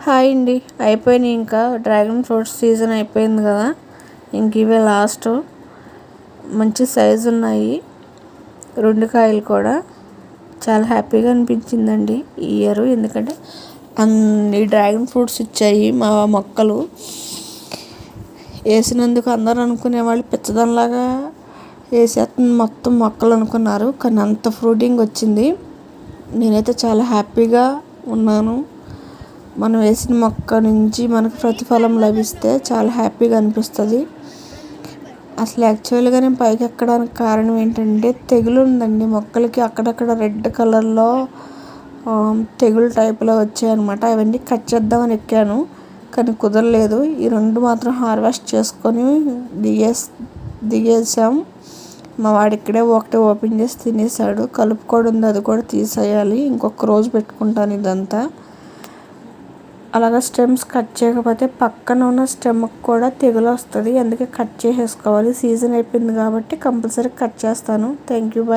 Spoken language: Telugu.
హాయ్ అండి, అయిపోయినాయి. ఇంకా డ్రాగన్ ఫ్రూట్స్ సీజన్ అయిపోయింది కదా, ఇంక ఇవే లాస్ట్. మంచి సైజు ఉన్నాయి 2 కాయలు కూడా. చాలా హ్యాపీగా అనిపించిందండి ఈ ఇయర్, ఎందుకంటే అన్ని డ్రాగన్ ఫ్రూట్స్ ఇచ్చాయి. మా మొక్కలు వేసినందుకు అందరూ అనుకునేవాళ్ళు పిచ్చదనలాగా వేసేస్తుంది మొత్తం మొక్కలు అనుకున్నారు, కానీ అంత ఫ్రూటింగ్ వచ్చింది. నేనైతే చాలా హ్యాపీగా ఉన్నాను. మనం వేసిన మొక్క నుంచి మనకు ప్రతిఫలం లభిస్తే చాలా హ్యాపీగా అనిపిస్తుంది. అసలు యాక్చువల్గా నేను పైకి ఎక్కడానికి కారణం ఏంటంటే తెగులు ఉందండి మొక్కలకి. అక్కడక్కడ రెడ్ కలర్లో తెగులు టైప్లో వచ్చాయన్నమాట. అవన్నీ కట్ చేద్దామని ఎక్కాను, కానీ కుదరలేదు. ఈ 2 మాత్రం హార్వెస్ట్ చేసుకొని దిగేసాం. మా వాడు ఇక్కడే ఒకటి ఓపెన్ చేసి తినేసాడు. కలుపు కూడా ఉంది, అది కూడా తీసేయాలి. ఇంకొక రోజు పెట్టుకుంటాను ఇదంతా. అలాగా స్టెమ్స్ కట్ చేయకపోతే పక్కన ఉన్న స్టెమ్కి కూడా తెగులు వస్తుంది, అందుకే కట్ చేసేసుకోవాలి. సీజన్ అయిపోయింది కాబట్టి కంపల్సరీ కట్ చేస్తాను. Thank you, bye.